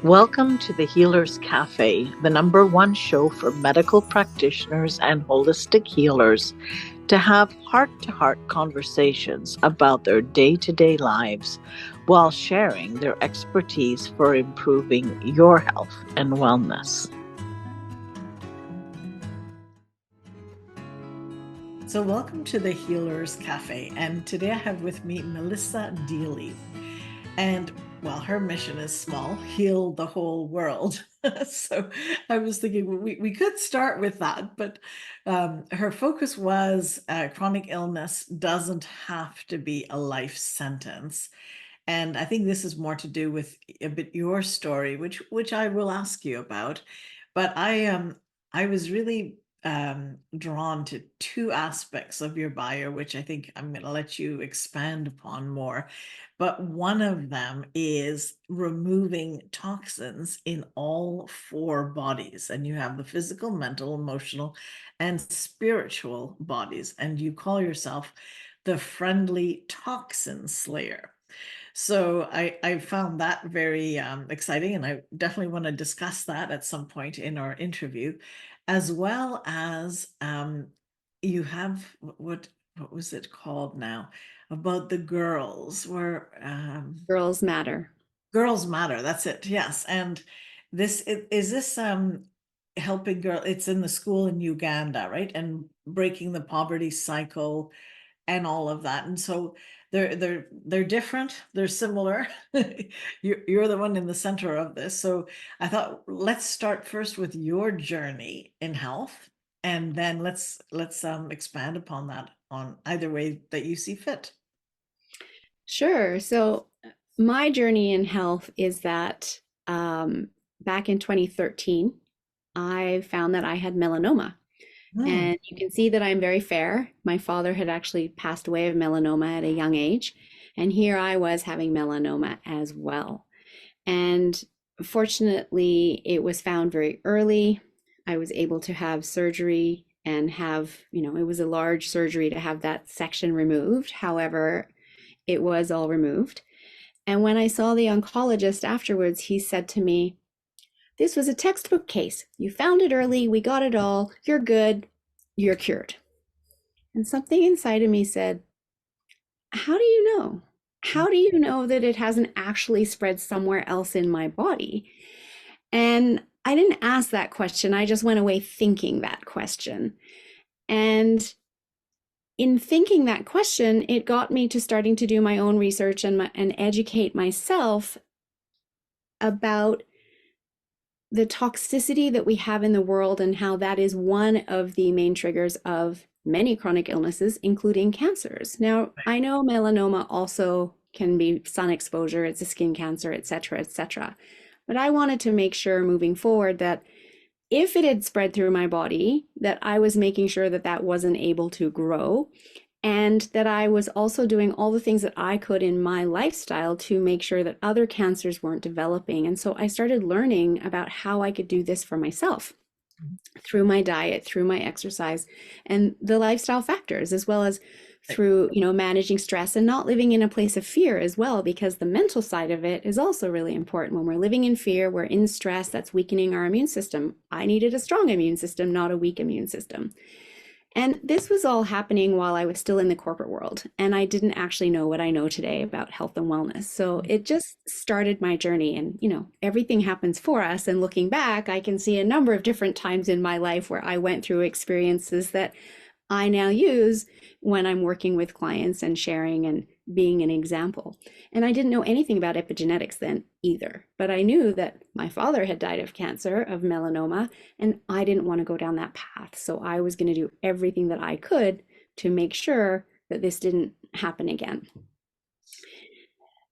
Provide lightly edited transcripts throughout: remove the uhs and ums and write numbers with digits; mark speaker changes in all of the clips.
Speaker 1: Welcome to the Healers Café, the #1 show for medical practitioners and holistic healers to have heart-to-heart conversations about their day-to-day lives while sharing their expertise for improving your health and wellness. So welcome to the Healers Cafe, and today I have with me Melissa Deely. And well, her mission is small, heal the whole world. So I was thinking we could start with that, but her focus was chronic illness doesn't have to be a life sentence. And I think this is more to do with a bit your story, which I will ask you about. But I was really drawn to two aspects of your bio, which I think I'm going to let you expand upon more. But one of them is removing toxins in all four bodies. And you have the physical, mental, emotional, and spiritual bodies. And you call yourself the friendly toxin slayer. So I found that very exciting, and I definitely want to discuss that at some point in our interview, as well as you have what was it called now about the girls where
Speaker 2: Girls matter.
Speaker 1: Girls Matter. That's it. Yes, and is this helping girl? It's in the school in Uganda, right? And breaking the poverty cycle and all of that. And so they're different, they're similar. You're the one in the center of this. So I thought let's start first with your journey in health, and then let's expand upon that on either way that you see fit.
Speaker 2: Sure. So, my journey in health is that back in 2013, I found that I had melanoma.
Speaker 1: Hmm.
Speaker 2: And you can see that I'm very fair. My father had actually passed away of melanoma at a young age. And here I was having melanoma as well. And fortunately, it was found very early. I was able to have surgery and it was a large surgery to have that section removed. However, it was all removed. And when I saw the oncologist afterwards, he said to me, "This was a textbook case. You found it early. We got it all. You're good. You're cured." And something inside of me said, "How do you know? How do you know that it hasn't actually spread somewhere else in my body?" And I didn't ask that question. I just went away thinking that question. And in thinking that question, it got me to starting to do my own research and educate myself about the toxicity that we have in the world and how that is one of the main triggers of many chronic illnesses, including cancers. Now, I know melanoma also can be sun exposure, it's a skin cancer, et cetera, et cetera. But I wanted to make sure moving forward that if it had spread through my body, that I was making sure that that wasn't able to grow, and that I was also doing all the things that I could in my lifestyle to make sure that other cancers weren't developing. And so I started learning about how I could do this for myself through my diet, through my exercise, and the lifestyle factors, as well as through, managing stress and not living in a place of fear as well, because the mental side of it is also really important. When we're living in fear, we're in stress, that's weakening our immune system. I needed a strong immune system, not a weak immune system. And this was all happening while I was still in the corporate world, and I didn't actually know what I know today about health and wellness. So it just started my journey, and everything happens for us. And looking back, I can see a number of different times in my life where I went through experiences that I now use when I'm working with clients and sharing and being an example. And I didn't know anything about epigenetics then either, but I knew that my father had died of cancer, of melanoma, and I didn't want to go down that path. So I was going to do everything that I could to make sure that this didn't happen again.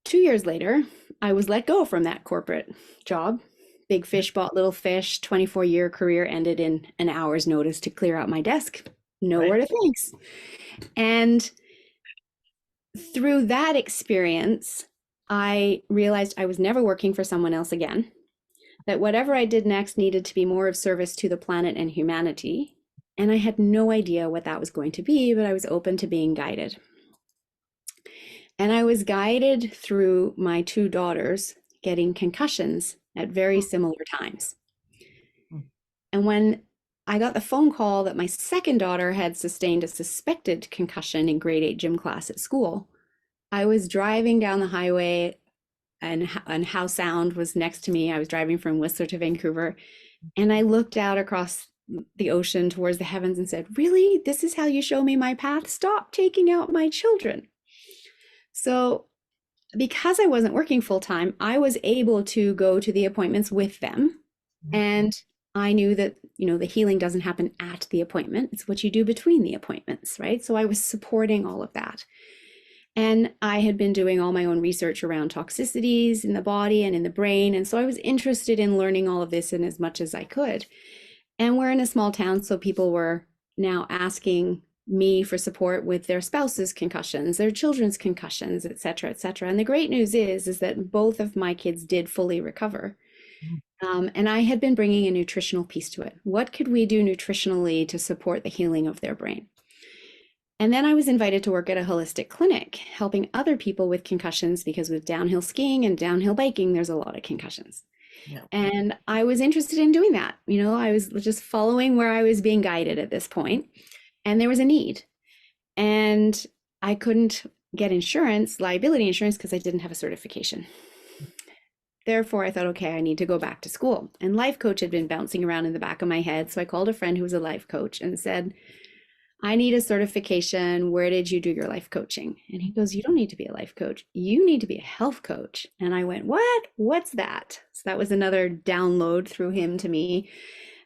Speaker 2: 2 years later, I was let go from that corporate job. Big fish bought little fish. 24-year career ended in an hour's notice to clear out my desk.
Speaker 1: Right.
Speaker 2: Nowhere to thanks. And through that experience, I realized I was never working for someone else again, that whatever I did next needed to be more of service to the planet and humanity. And I had no idea what that was going to be, but I was open to being guided. And I was guided through my two daughters getting concussions at very similar times. And when I got the phone call that my second daughter had sustained a suspected concussion in grade 8 gym class at school, I was driving down the highway and Howe Sound was next to me. I was driving from Whistler to Vancouver, and I looked out across the ocean towards the heavens and said, "Really? This is how you show me my path? Stop taking out my children." So, because I wasn't working full time, I was able to go to the appointments with them. And I knew that, the healing doesn't happen at the appointment. It's what you do between the appointments, right? So I was supporting all of that. And I had been doing all my own research around toxicities in the body and in the brain. And so I was interested in learning all of this in as much as I could. And we're in a small town, so people were now asking me for support with their spouses' concussions, their children's concussions, et cetera, et cetera. And the great news is that both of my kids did fully recover. And I had been bringing a nutritional piece to it. What could we do nutritionally to support the healing of their brain? And then I was invited to work at a holistic clinic, helping other people with concussions, because with downhill skiing and downhill biking, there's a lot of concussions.
Speaker 1: Yeah.
Speaker 2: And I was interested in doing that. I was just following where I was being guided at this point, and there was a need. And I couldn't get liability insurance, because I didn't have a certification. Therefore, I thought, okay, I need to go back to school. And life coach had been bouncing around in the back of my head. So I called a friend who was a life coach and said, "I need a certification. Where did you do your life coaching?" And he goes, "You don't need to be a life coach. You need to be a health coach." And I went, "What? What's that?" So that was another download through him to me.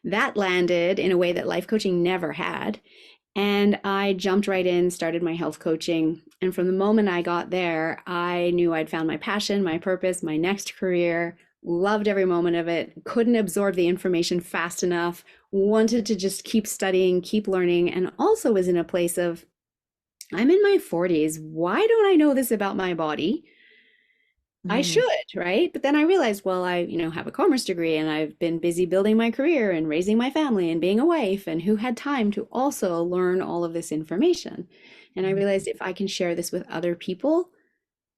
Speaker 2: That landed in a way that life coaching never had. And I jumped right in, started my health coaching. And from the moment I got there, I knew I'd found my passion, my purpose, my next career, loved every moment of it, couldn't absorb the information fast enough, wanted to just keep studying, keep learning, and also was in a place of, I'm in my 40s. Why don't I know this about my body? I should, right? But then I realized, well, I, have a commerce degree, and I've been busy building my career and raising my family and being a wife, and who had time to also learn all of this information? And I realized, if I can share this with other people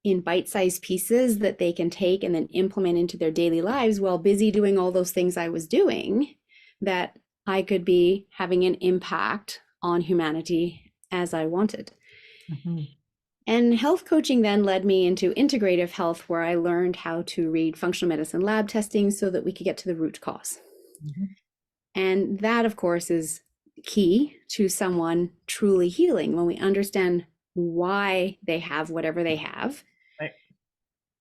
Speaker 2: in bite-sized pieces that they can take and then implement into their daily lives while busy doing all those things I was doing, that I could be having an impact on humanity as I wanted. And health coaching then led me into integrative health, where I learned how to read functional medicine lab testing so that we could get to the root cause. And that, of course, is key to someone truly healing. When we understand why they have whatever they have,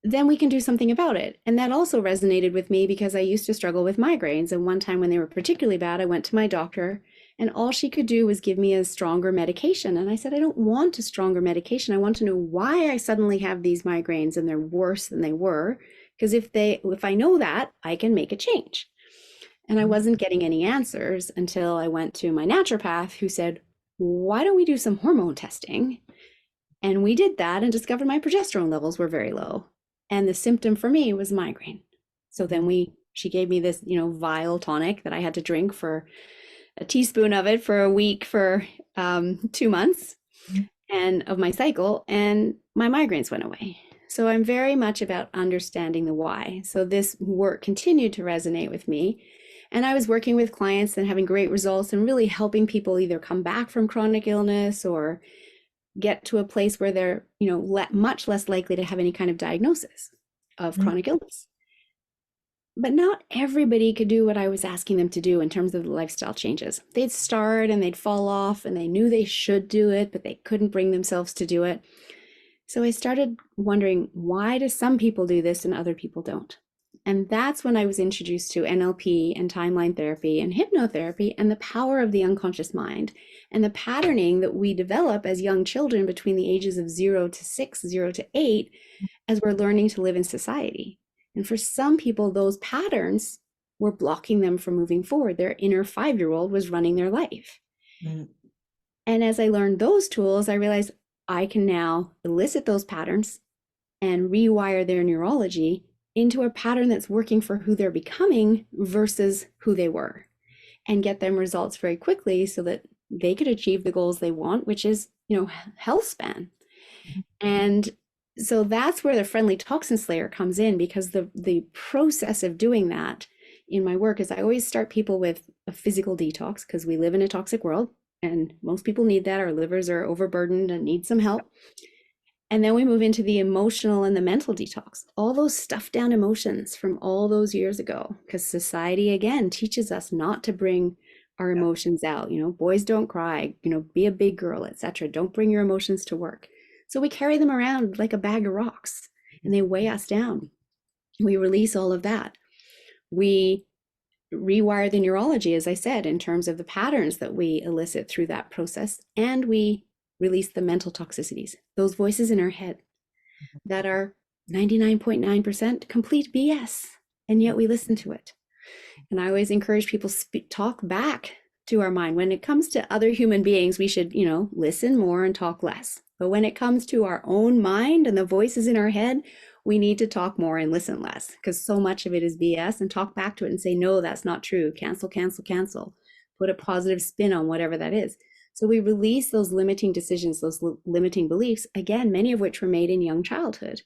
Speaker 2: then we can do something about it. And that also resonated with me, because I used to struggle with migraines. And one time when they were particularly bad, I went to my doctor, and all she could do was give me a stronger medication. And I said, I don't want a stronger medication. I want to know why I suddenly have these migraines and they're worse than they were. Because if I know that, I can make a change. And I wasn't getting any answers until I went to my naturopath, who said, "Why don't we do some hormone testing?" And we did that and discovered my progesterone levels were very low. And the symptom for me was migraine. So then she gave me this, vial tonic that I had to drink, for a teaspoon of it for a week for 2 months and of my cycle, and my migraines went away. So I'm very much about understanding the why. So this work continued to resonate with me. And I was working with clients and having great results, and really helping people either come back from chronic illness or get to a place where they're, much less likely to have any kind of diagnosis of chronic illness. But not everybody could do what I was asking them to do in terms of the lifestyle changes. They'd start and they'd fall off, and they knew they should do it, but they couldn't bring themselves to do it. So I started wondering, why do some people do this and other people don't? And that's when I was introduced to NLP and timeline therapy and hypnotherapy, and the power of the unconscious mind, and the patterning that we develop as young children between the ages of 0 to 6, 0 to 8, as we're learning to live in society. And for some people, those patterns were blocking them from moving forward. Their inner 5-year-old was running their life. And as I learned those tools, I realized I can now elicit those patterns and rewire their neurology into a pattern that's working for who they're becoming versus who they were, and get them results very quickly so that they could achieve the goals they want, which is, health span. And So that's where the friendly toxin slayer comes in, because the process of doing that in my work is I always start people with a physical detox, because we live in a toxic world and most people need that. Our livers are overburdened and need some help. And then we move into the emotional and the mental detox, all those stuffed down emotions from all those years ago, because society again teaches us not to bring our
Speaker 1: Yeah.
Speaker 2: emotions out. Boys don't cry, be a big girl, etc. Don't bring your emotions to work. So we carry them around like a bag of rocks and they weigh us down. We release all of that. We rewire the neurology, as I said, in terms of the patterns that we elicit through that process. And we release the mental toxicities, those voices in our head that are 99.9% complete BS. And yet we listen to it. And I always encourage people talk back to our mind. When it comes to other human beings, we should, listen more and talk less. But when it comes to our own mind and the voices in our head, we need to talk more and listen less, because so much of it is BS, and talk back to it and say, no, that's not true. Cancel, cancel, cancel. Put a positive spin on whatever that is. So we release those limiting decisions, those limiting beliefs, again, many of which were made in young childhood.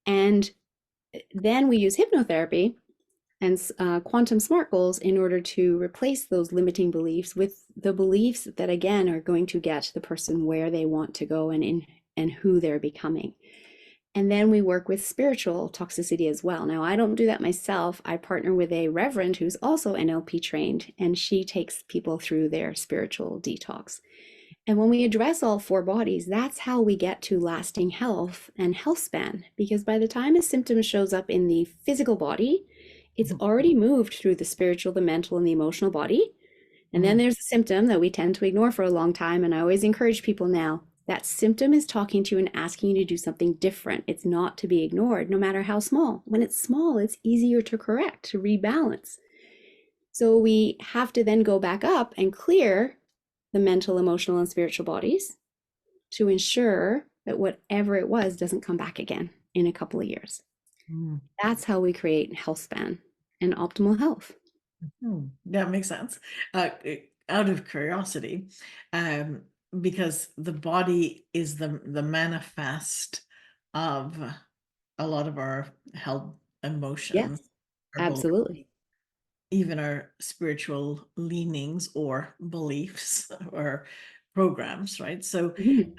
Speaker 2: And then we use hypnotherapy and quantum smart goals in order to replace those limiting beliefs with the beliefs that again are going to get the person where they want to go and who they're becoming. And then we work with spiritual toxicity as well. Now, I don't do that myself. I partner with a reverend who's also NLP trained, and she takes people through their spiritual detox. And when we address all four bodies, that's how we get to lasting health and health span. Because by the time a symptom shows up in the physical body, it's
Speaker 1: Mhm.
Speaker 2: already moved through the spiritual, the mental, and the emotional body. And then
Speaker 1: Mhm.
Speaker 2: there's a symptom that we tend to ignore for a long time. And I always encourage people now, that symptom is talking to you and asking you to do something different. It's not to be ignored, no matter how small. When it's small, it's easier to correct, to rebalance. So we have to then go back up and clear the mental, emotional, and spiritual bodies to ensure that whatever it was doesn't come back again in a couple of years.
Speaker 1: Mhm.
Speaker 2: That's how we create health span and optimal health.
Speaker 1: That makes sense. Out of curiosity, um, because the body is the manifest of a lot of our health
Speaker 2: Yes,
Speaker 1: emotions, our beliefs,
Speaker 2: absolutely.
Speaker 1: even our spiritual leanings or beliefs or programs, right? So,
Speaker 2: Mhm.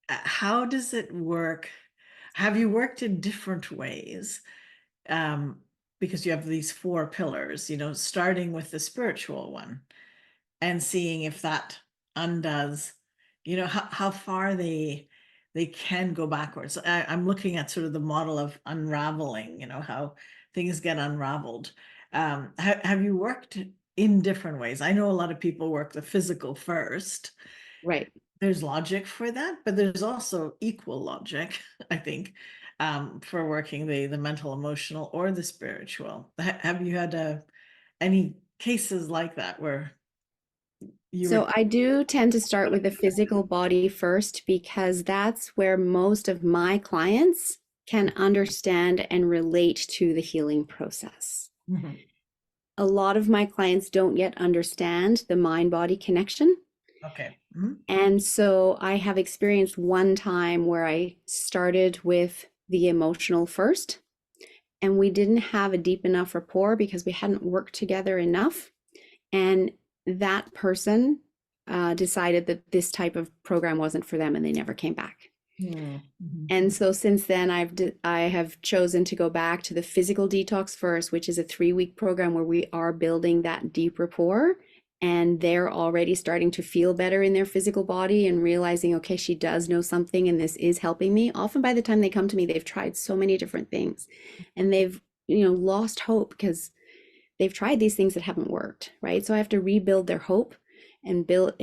Speaker 1: how does it work? Have you worked in different ways? Because you have these four pillars, starting with the spiritual one and seeing if that undoes, how far they can go backwards. I'm looking at sort of the model of unraveling, how things get unraveled. Have you worked in different ways? I know a lot of people work the physical first.
Speaker 2: Right.
Speaker 1: There's logic for that, but there's also equal logic, I think, for working the mental, emotional, or the spiritual. Have you had any cases like that where you
Speaker 2: So
Speaker 1: were?
Speaker 2: I do tend to start with the physical body first, because that's where most of my clients can understand and relate to the healing process.
Speaker 1: Mhm.
Speaker 2: A lot of my clients don't yet understand the mind body connection.
Speaker 1: Okay. Mhm.
Speaker 2: And so I have experienced one time where I started with the emotional first, and we didn't have a deep enough rapport because we hadn't worked together enough. And that person decided that this type of program wasn't for them, and they never came back.
Speaker 1: Mhm.
Speaker 2: And so since then, I have chosen to go back to the physical detox first, which is a 3-week program where we are building that deep rapport. And they're already starting to feel better in their physical body and realizing, okay, she does know something and this is helping me. Often by the time they come to me, they've tried so many different things and they've, lost hope because they've tried these things that haven't worked, right? So I have to rebuild their hope and build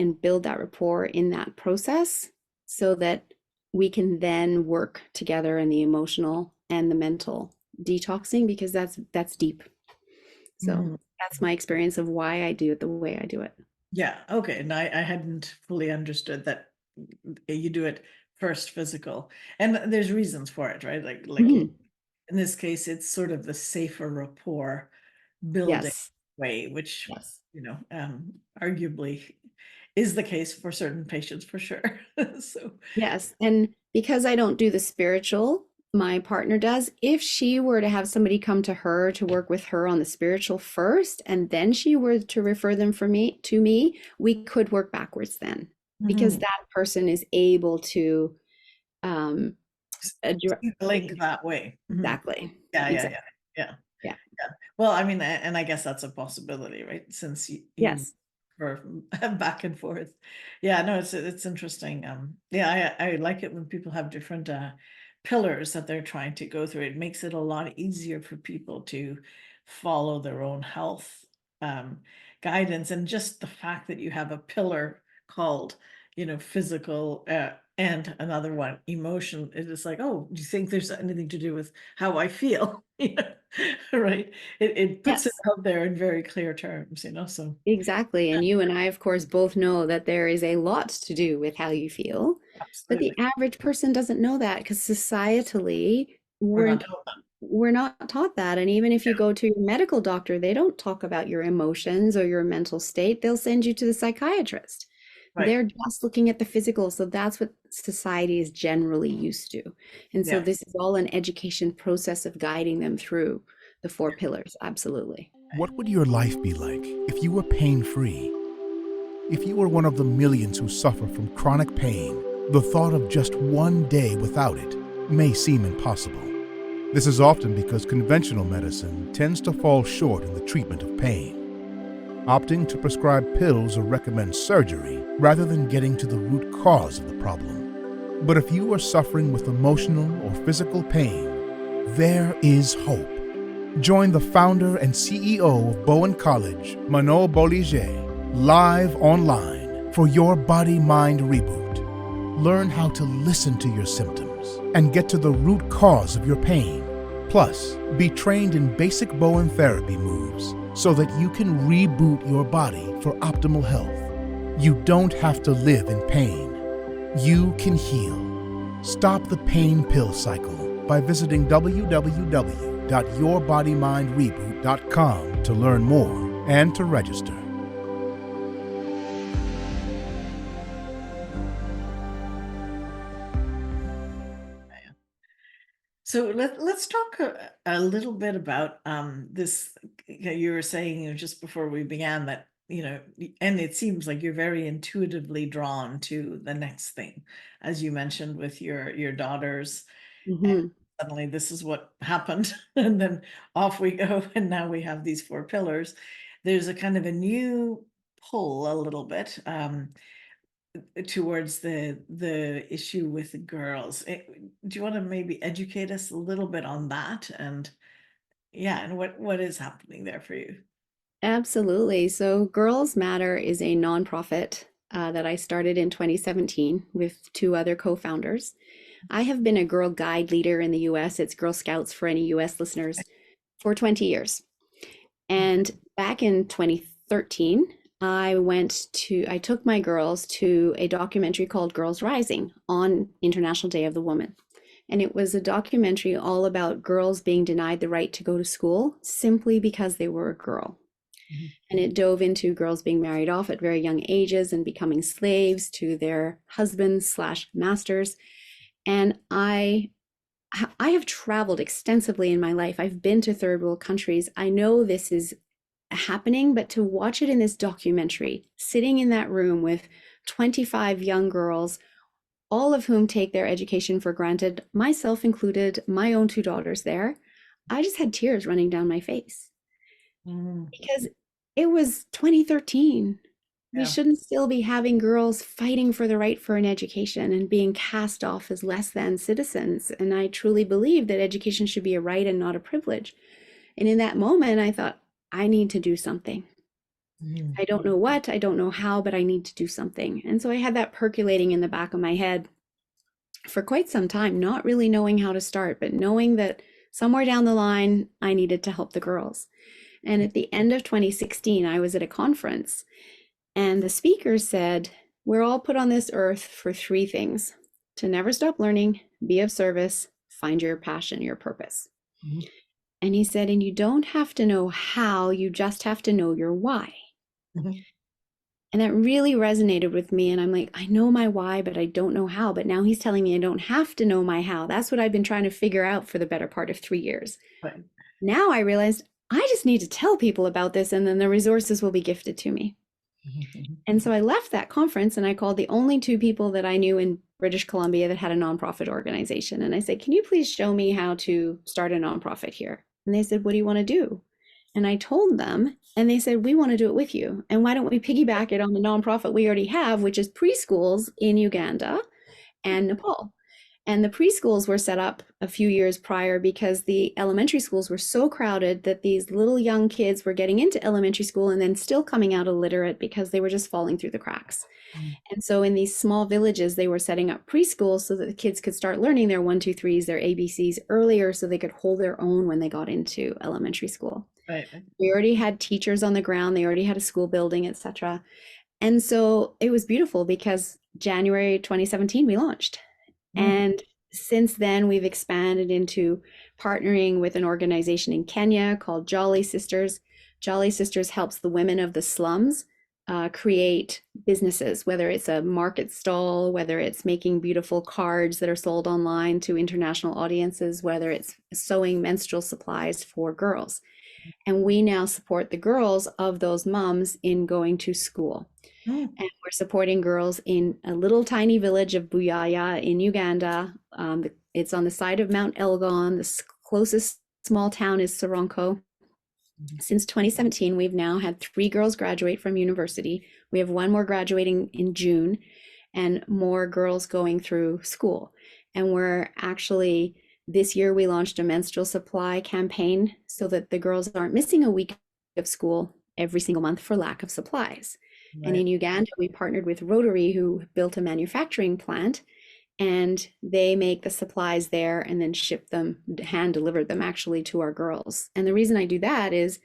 Speaker 2: that rapport in that process so that we can then work together in the emotional and the mental detoxing, because that's deep. So
Speaker 1: Mhm.
Speaker 2: that's my experience of why I do it the way I do it.
Speaker 1: Yeah. Okay. And I hadn't fully understood that you do it first physical, and there's reasons for it, right? Like
Speaker 2: Mhm.
Speaker 1: in this case, it's sort of the safer rapport building
Speaker 2: Yes.
Speaker 1: way, which,
Speaker 2: Yes.
Speaker 1: arguably is the case for certain patients for sure. So,
Speaker 2: Yes. And because I don't do the spiritual, my partner does. If she were to have somebody come to her to work with her on the spiritual first, and then she were to refer them to me, we could work backwards then, because
Speaker 1: Mhm.
Speaker 2: that person is able to um address.
Speaker 1: See the link that way. Mhm.
Speaker 2: Exactly.
Speaker 1: Yeah, yeah,
Speaker 2: Exactly.
Speaker 1: yeah, yeah.
Speaker 2: Yeah.
Speaker 1: Yeah. Well, I mean, and I guess that's a possibility, right? Since you
Speaker 2: Yes.
Speaker 1: were back and forth. Yeah, no, it's interesting. Yeah, I like it when people have different pillars that they're trying to go through. It makes it a lot easier for people to follow their own health um guidance. And just the fact that you have a pillar called, physical and another one, emotion, it is like, oh, do you think there's anything to do with how I feel? Right? It puts it
Speaker 2: Yes.
Speaker 1: out there in very clear terms, so
Speaker 2: Exactly. And you and I, of course, both know that there is a lot to do with how you feel. But the
Speaker 1: absolutely.
Speaker 2: average person doesn't know that because societally,
Speaker 1: We're
Speaker 2: we're
Speaker 1: not told that.
Speaker 2: we're not taught that. And even if you go to your medical doctor, they don't talk about your emotions or your mental state. They'll send you to the psychiatrist.
Speaker 1: Right.
Speaker 2: They're just looking at the physical. So that's what society is generally used to. And so
Speaker 1: Yeah.
Speaker 2: this is all an education process of guiding them through the four pillars. Absolutely.
Speaker 3: What would your life be like if you were pain-free? If you were one of the millions who suffer from chronic pain, the thought of just one day without it may seem impossible. This is often because conventional medicine tends to fall short in the treatment of pain, opting to prescribe pills or recommend surgery rather than getting to the root cause of the problem. But if you are suffering with emotional or physical pain, there is hope. Join the founder and CEO of Bowen College, Manon Bolliger, live online for your body-mind reboot. Learn how to listen to your symptoms and get to the root cause of your pain. Plus, be trained in basic Bowen therapy moves so that you can reboot your body for optimal health. You don't have to live in pain. You can heal. Stop the pain pill cycle by visiting www.yourbodymindreboot.com to learn more and to register.
Speaker 1: So let's talk a little bit about this. You were saying, just before we began that, and it seems like you're very intuitively drawn to the next thing, as you mentioned with your daughters. And
Speaker 2: Hmm.
Speaker 1: suddenly this is what happened, and then off we go, and now we have these four pillars. There's a kind of a new pull a little bit towards the issue with the girls. Do you want to maybe educate us a little bit on that? And yeah, and what is happening there for you?
Speaker 2: Absolutely. So, Girls Matter is a nonprofit that I started in 2017 with two other co-founders. I have been a girl guide leader in the US, it's Girl Scouts for any US listeners, for 20 years. And back in 2013, I took my girls to a documentary called Girls Rising on International Day of the Woman. And it was a documentary all about girls being denied the right to go to school simply because they were a girl.
Speaker 1: Mhm.
Speaker 2: And it dove into girls being married off at very young ages and becoming slaves to their husbands slash masters. And I have traveled extensively in my life. I've been to third world countries. I know this is happening, but to watch it in this documentary, sitting in that room with 25 young girls, all of whom take their education for granted, myself included, my own two daughters there, I just had tears running down my face
Speaker 1: Mm,
Speaker 2: because it was 2013. We
Speaker 1: yeah.
Speaker 2: shouldn't still be having girls fighting for the right for an education and being cast off as less than citizens. And I truly believe that education should be a right and not a privilege. And in that moment, I thought, I need to do something.
Speaker 1: Mm,
Speaker 2: I don't know what, I don't know how, but I need to do something. And so I had that percolating in the back of my head for quite some time, not really knowing how to start, but knowing that somewhere down the line, I needed to help the girls. And at the end of 2016, I was at a conference and the speaker said, we're all put on this earth for three things: to never stop learning, be of service, find your passion, your purpose.
Speaker 1: mhm,
Speaker 2: And he said, and you don't have to know how, you just have to know your why.
Speaker 1: mhm.
Speaker 2: And that really resonated with me. And I'm like, I know my why, but I don't know how. But now he's telling me I don't have to know my how. That's what I've been trying to figure out for the better part of 3 years.
Speaker 1: Right.
Speaker 2: Now I realized I just need to tell people about this, and then the resources will be gifted to me. And so I left that conference and I called the only two people that I knew in British Columbia that had a nonprofit organization. And I said, can you please show me how to start a nonprofit here? And they said, what do you want to do? And I told them, and they said, we want to do it with you. And why don't we piggyback it on the nonprofit we already have, which is preschools in Uganda and Nepal. And the preschools were set up a few years prior because the elementary schools were so crowded that these little young kids were getting into elementary school and then still coming out illiterate because they were just falling through the cracks. And so in these small villages, they were setting up preschools so that the kids could start learning their 1, 2, 3s, their ABCs earlier so they could hold their own when they got into elementary school.
Speaker 1: Right.
Speaker 2: We already had teachers on the ground, they already had a school building, etc. And so it was beautiful because January 2017, we launched. And since then, we've expanded into partnering with an organization in Kenya called Jolly Sisters. Jolly Sisters helps the women of the slums create businesses, whether it's a market stall, whether it's making beautiful cards that are sold online to international audiences, whether it's sewing menstrual supplies for girls. And we now support the girls of those moms in going to school. And we're supporting girls in a little tiny village of Buyaya in Uganda. It's on the side of Mount Elgon. The closest small town is Soronko. Since 2017, we've now had 3 girls graduate from university. We have 1 more graduating in June and more girls going through school. And we're actually, this year we launched a menstrual supply campaign so that the girls aren't missing a week of school every single month for lack of supplies. Right. And in Uganda, we partnered with Rotary, who built a manufacturing plant, and they make the supplies there and then ship them, hand delivered them actually to our girls. And the reason I do that is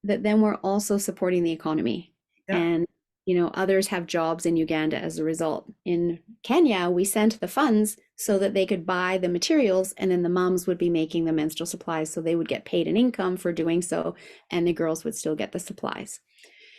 Speaker 2: that then we're also supporting the economy. Yeah. And, you know, others have jobs in Uganda as a result. In Kenya, we sent the funds so that they could buy the materials, and then the moms would be making the menstrual supplies, so they would get paid an income for doing so, and the girls would still get the supplies.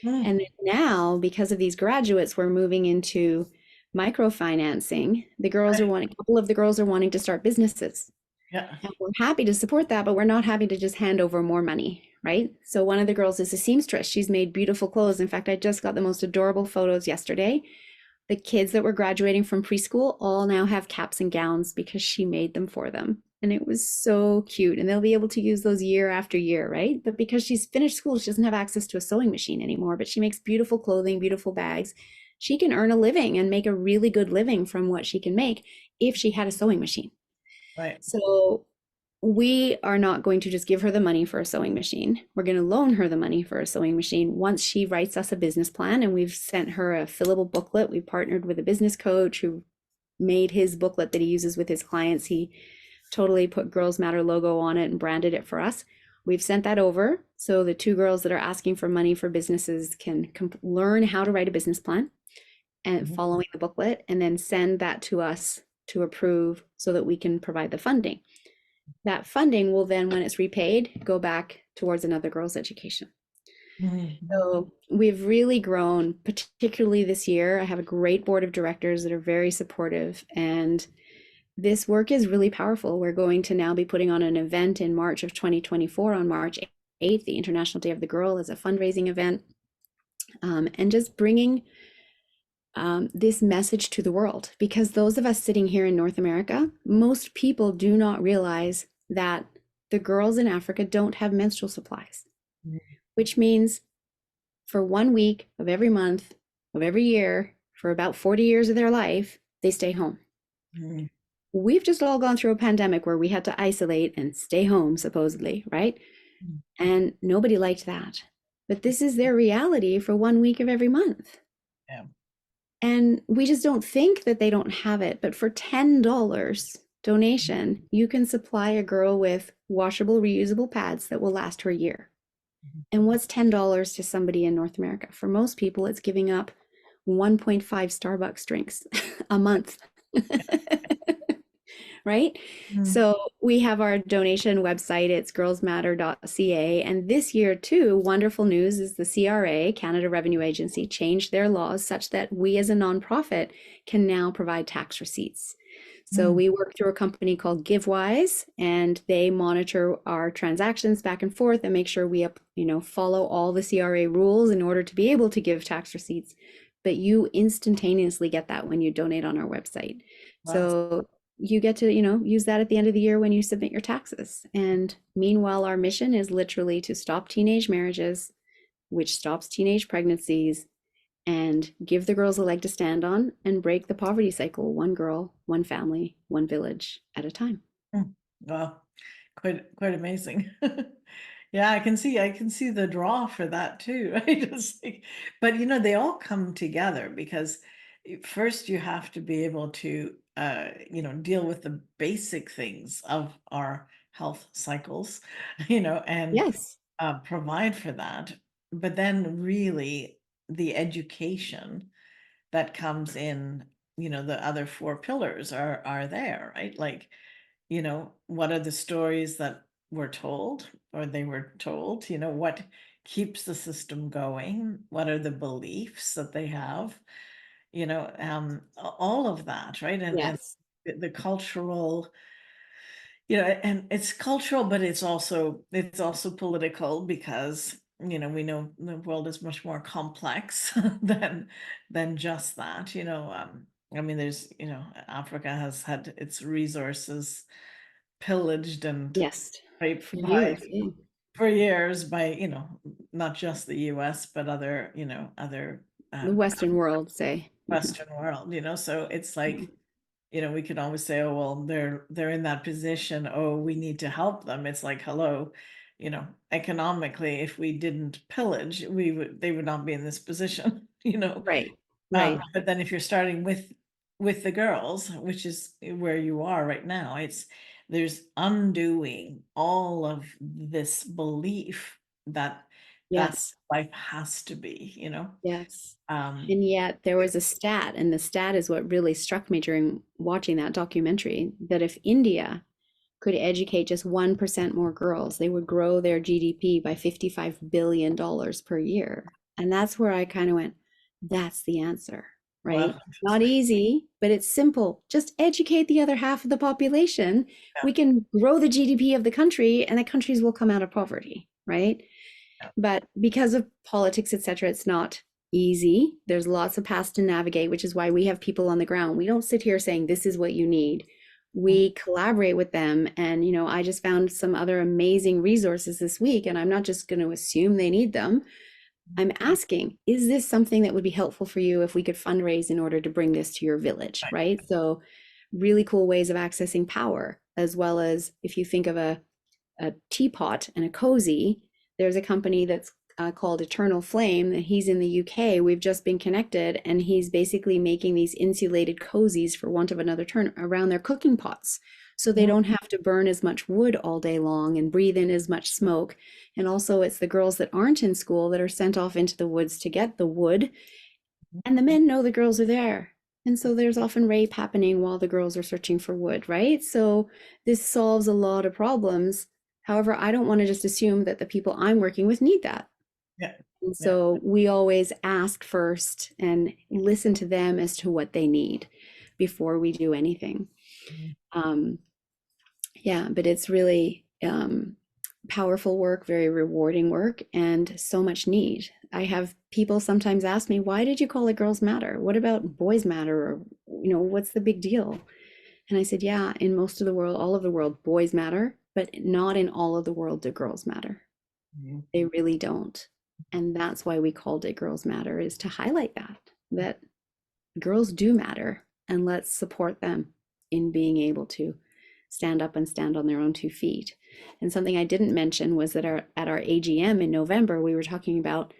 Speaker 2: And now, because of these graduates, we're moving into microfinancing. The girls are wanting, a couple of the girls are wanting to start businesses. Yeah. And we're happy to support that, but we're not happy to just hand over more money, right? So one of the girls is a seamstress. She's made beautiful clothes. In fact, I just got the most adorable photos yesterday. The kids that were graduating from preschool all now have caps and gowns because she made them for them. And it was so cute. And they'll be able to use those year after year, right? But because she's finished school, she doesn't have access to a sewing machine anymore, but she makes beautiful clothing, beautiful bags. She can earn a living and make a really good living from what she can make if she had a sewing machine. Right. So we are not going to just give her the money for a sewing machine. We're going to loan her the money for a sewing machine once she writes us a business plan. And we've sent her a fillable booklet. We partnered with a business coach who made his booklet that he uses with his clients. He totally put Girls Matter logo on it and branded it for us. We've sent that over so the 2 girls that are asking for money for businesses can learn how to write a business plan and following the booklet, and then send that to us to approve so that we can provide the funding. That funding will then, when it's repaid, go back towards another girl's education. So we've really grown, particularly this year. I have a great board of directors that are very supportive, and this work is really powerful. We're going to now be putting on an event in March of 2024 on March 8th, the International Day of the Girl, as a fundraising event, and just bringing this message to the world, because those of us sitting here in North America, most people do not realize that the girls in Africa don't have menstrual supplies, which means for 1 week of every month of every year, for about 40 years of their life, they stay home. We've just all gone through a pandemic where we had to isolate and stay home, supposedly, right? And nobody liked that. But this is their reality for 1 week of every month. Yeah. And we just don't think that they don't have it. But for $10 donation, you can supply a girl with washable, reusable pads that will last her a year. And what's $10 to somebody in North America? For most people, it's giving up 1.5 Starbucks drinks a month. right?
Speaker 1: Mm.
Speaker 2: So we have our donation website, it's girlsmatter.ca. And this year, too, wonderful news is the CRA, Canada Revenue Agency, changed their laws such that we as a nonprofit can now provide tax receipts. So
Speaker 1: Mm.
Speaker 2: we work through a company called GiveWise, and they monitor our transactions back and forth and make sure we follow all the CRA rules in order to be able to give tax receipts. But you instantaneously get that when you donate on our website.
Speaker 1: Wow.
Speaker 2: So you get to, use that at the end of the year when you submit your taxes. And meanwhile, our mission is literally to stop teenage marriages, which stops teenage pregnancies, and give the girls a leg to stand on and break the poverty cycle, one girl, one family, one village at a time.
Speaker 1: Mm. Wow. Quite amazing. Yeah, I can see the draw for that too, right? It's like, but they all come together because first you have to be able to deal with the basic things of our health cycles, and
Speaker 2: Yes.
Speaker 1: provide for that. But then really the education that comes in, the other four pillars are there, right? Like, what are the stories that were told or they were told, what keeps the system going? What are the beliefs that they have? All of that, right? And
Speaker 2: Yes.
Speaker 1: the cultural, and it's cultural, but it's also political because we know the world is much more complex than just that. I mean, there's Africa has had its resources pillaged and
Speaker 2: Yes.
Speaker 1: by
Speaker 2: For
Speaker 1: by
Speaker 2: years. Yeah.
Speaker 1: for years by not just the US but other
Speaker 2: The
Speaker 1: um,
Speaker 2: Western world, say. Mhm.
Speaker 1: Western world. So it's
Speaker 2: Mhm.
Speaker 1: like we could always say, oh, well, they're in that position. Oh, we need to help them. It's like, hello, economically, if we didn't pillage, they would not be in this position,
Speaker 2: Right. Right.
Speaker 1: But then if you're starting with the girls, which is where you are right now, there's undoing all of this belief that that's
Speaker 2: Yes.
Speaker 1: life has to be,
Speaker 2: Yes.
Speaker 1: um,
Speaker 2: And yet there was a stat, and the stat is what really struck me during watching that documentary, that if India could educate just 1% more girls, they would grow their GDP by $55 billion per year. And that's where I kind of went, that's the answer,
Speaker 1: well,
Speaker 2: right? Not easy, but it's simple. Just educate the other half of the population.
Speaker 1: yeah,
Speaker 2: We can grow the GDP of the country, and the countries will come out of poverty, right?
Speaker 1: yeah.
Speaker 2: But because of politics, etc., it's not easy. There's lots of paths to navigate, which is why we have people on the ground. We don't sit here saying this is what you need. We collaborate with them. And, I just found some other amazing resources this week, and I'm not just going to assume they need them. I'm asking, is this something that would be helpful for you if we could fundraise in order to bring this to your village, right? So really cool ways of accessing power, as well as if you think of a teapot and a cozy, there's a company that's called Eternal Flame, that he's in the UK. We've just been connected, and he's basically making these insulated cozies, for want of another term, around their cooking pots. So they
Speaker 1: Mhm.
Speaker 2: don't have to burn as much wood all day long and breathe in as much smoke. And also, it's the girls that aren't in school that are sent off into the woods to get the wood. And the men know the girls are there. And so there's often rape happening while the girls are searching for wood, right? So this solves a lot of problems. However, I don't want to just assume that the people I'm working with need that.
Speaker 1: Yeah,
Speaker 2: And
Speaker 1: yeah.
Speaker 2: so we always ask first and listen to them as to what they need before we do anything.
Speaker 1: Mhm.
Speaker 2: Um, yeah, but it's really powerful work, very rewarding work, and so much need. I have people sometimes ask me, why did you call it Girls Matter? What about Boys Matter? Or, what's the big deal? And I said, yeah, in most of the world, all of the world, boys matter, but not in all of the world do girls matter.
Speaker 1: Mhm.
Speaker 2: They really don't. And that's why we called it Girls Matter, is to highlight that girls do matter, and let's support them in being able to stand up and stand on their own 2 feet. And something I didn't mention was that at our AGM in November, we were talking about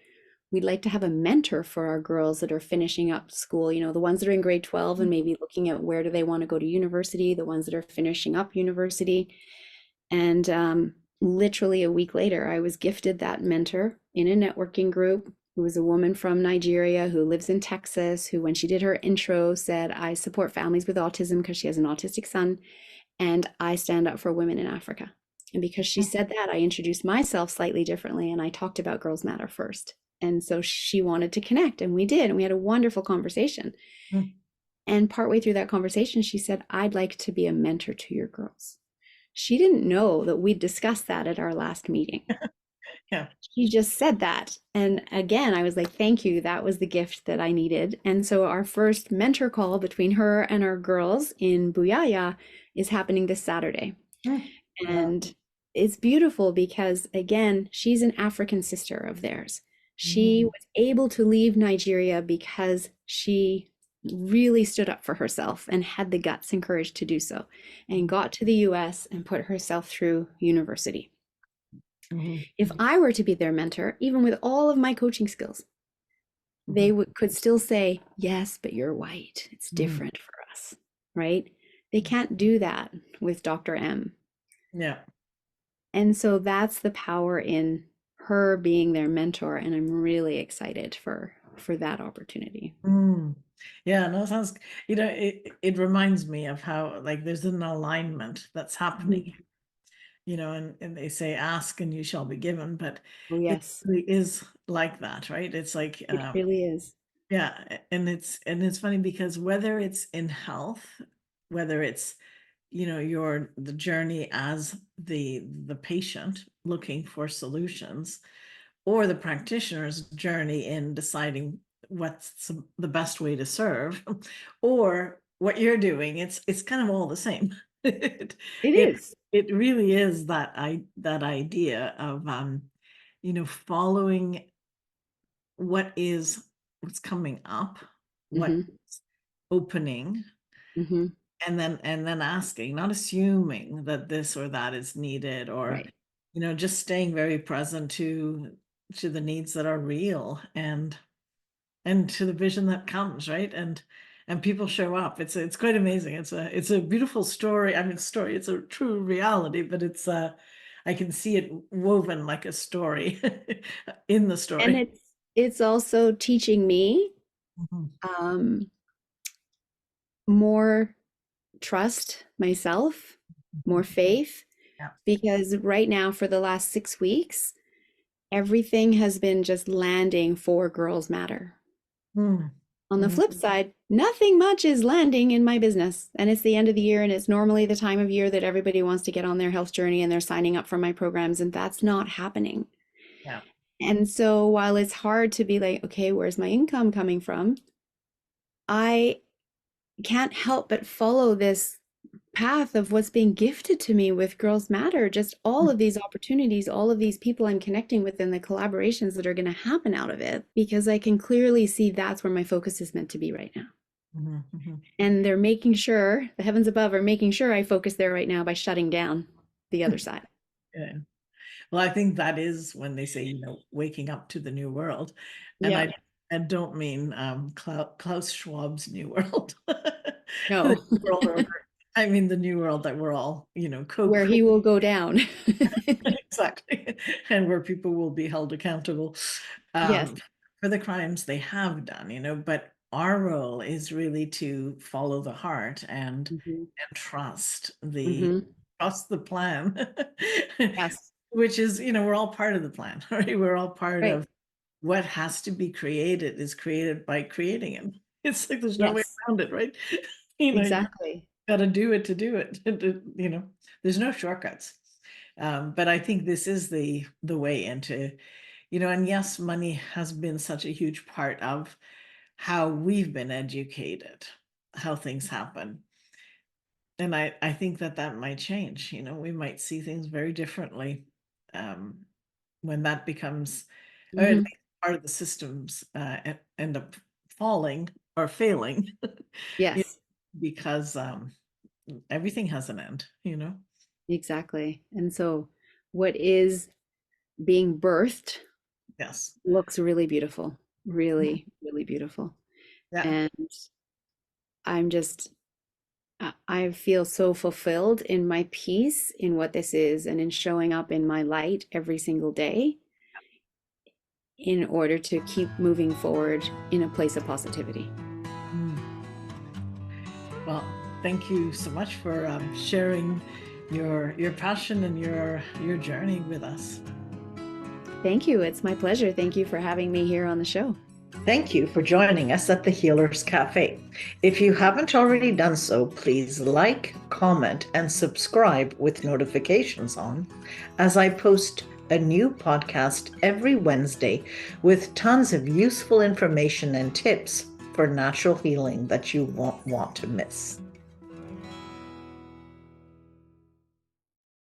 Speaker 2: we'd like to have a mentor for our girls that are finishing up school, the ones that are in grade 12 and maybe looking at where do they want to go to university, the ones that are finishing up university. And literally a week later, I was gifted that mentor in a networking group, who was a woman from Nigeria who lives in Texas, who, when she did her intro, said, I support families with autism because she has an autistic son. and I stand up for women in Africa. And because she said that, I introduced myself slightly differently and I talked about Girls Matter first. And so she wanted to connect, and we did, and we had a wonderful conversation.
Speaker 1: Mm.
Speaker 2: And partway through that conversation, she said, I'd like to be a mentor to your girls. She didn't know that we'd discussed that at our last meeting.
Speaker 1: Yeah.
Speaker 2: She just said that. And again, I was like, thank you. That was the gift that I needed. And so our first mentor call between her and our girls in Buyaya is happening this Saturday.
Speaker 1: Mm.
Speaker 2: And it's beautiful because, again, she's an African sister of theirs. She was able to leave Nigeria because she really stood up for herself and had the guts and courage to do so, and got to the US and put herself through university. If I were to be their mentor, even with all of my coaching skills, they could still say, yes, but you're white. It's different for us, right? They can't do that with Dr. M.
Speaker 1: Yeah.
Speaker 2: And so that's the power in her being their mentor. And I'm really excited for that opportunity.
Speaker 1: Yeah, no, sounds, it reminds me of how, like, there's an alignment that's happening, and they say, ask and you shall be given, but
Speaker 2: Oh,
Speaker 1: it
Speaker 2: yes,
Speaker 1: really is like that, right? It's like,
Speaker 2: it really is.
Speaker 1: yeah, and it's funny because whether it's in health, whether it's, the journey as the patient looking for solutions, or the practitioner's journey in deciding what's the best way to serve, or what you're doing, it's kind of all the same. it,
Speaker 2: It
Speaker 1: it
Speaker 2: is.
Speaker 1: it really is that idea of following what's coming up, what's
Speaker 2: Hmm.
Speaker 1: opening,
Speaker 2: Hmm.
Speaker 1: and then asking, not assuming that this or that is needed, or
Speaker 2: Right.
Speaker 1: just staying very present to the needs that are real, and to the vision that comes, right? And people show up. It's quite amazing. It's a beautiful story. I mean, story, it's a true reality, but I can see it woven like a story in the
Speaker 2: And
Speaker 1: story.
Speaker 2: it's also teaching me
Speaker 1: Mhm.
Speaker 2: um, more trust myself, more faith,
Speaker 1: Yeah.
Speaker 2: because right now for the last 6 weeks, everything has been just landing for Girls Matter.
Speaker 1: Mm.
Speaker 2: On the
Speaker 1: Mhm.
Speaker 2: flip side, nothing much is landing in my business. And it's the end of the year, and it's normally the time of year that everybody wants to get on their health journey and they're signing up for my programs, and that's not happening.
Speaker 1: Yeah.
Speaker 2: And so while it's hard to be like, okay, where's my income coming from? I can't help but follow this path of what's being gifted to me with Girls Matter, just all of these opportunities, all of these people I'm connecting with, and the collaborations that are going to happen out of it, because I can clearly see that's where my focus is meant to be right now.
Speaker 1: Mhm. Mhm.
Speaker 2: And they're making sure, the heavens above are making sure I focus there right now by shutting down the other side.
Speaker 1: Yeah. Well, I think that is when they say, waking up to the new world. And
Speaker 2: Yeah.
Speaker 1: I don't mean Klaus Schwab's new world. The
Speaker 2: No,
Speaker 1: new world order. I mean the new world that we're all,
Speaker 2: where
Speaker 1: co-creating.
Speaker 2: he will go down.
Speaker 1: Exactly. And where people will be held accountable
Speaker 2: Yes.
Speaker 1: um, for the crimes they have done, but our role is really to follow the heart and
Speaker 2: Hmm.
Speaker 1: trust the
Speaker 2: Hmm.
Speaker 1: plan.
Speaker 2: Yes.
Speaker 1: Which is, we're all part of the plan, right? We're all part
Speaker 2: Right.
Speaker 1: of what has to be created is created by creating it. It's like there's no way
Speaker 2: Yes.
Speaker 1: around it, right? You
Speaker 2: Exactly.
Speaker 1: got to do it to do it. There's no shortcuts. But I think this is the way into, and yes, money has been such a huge part of how we've been educated, how things happen. And I think that might change. We might see things very differently um, when that becomes, or at
Speaker 2: Hmm.
Speaker 1: least part of the systems end up falling or failing, you
Speaker 2: Yes.
Speaker 1: because everything has an end.
Speaker 2: Exactly. And so what is being birthed
Speaker 1: Yes.
Speaker 2: looks really beautiful, really, really beautiful.
Speaker 1: Yeah.
Speaker 2: And I'm just, I feel so fulfilled in my peace in what this is and in showing up in my light every single day in order to keep moving forward in a place of positivity.
Speaker 1: Mm. Well, thank you so much for sharing your passion and your journey with us.
Speaker 2: Thank you. It's my pleasure. Thank you for having me here on the show.
Speaker 1: Thank you for joining us at the Healers Café. If you haven't already done so, please like, comment, and subscribe with notifications on, as I post a new podcast every Wednesday with tons of useful information and tips for natural healing that you won't want to miss.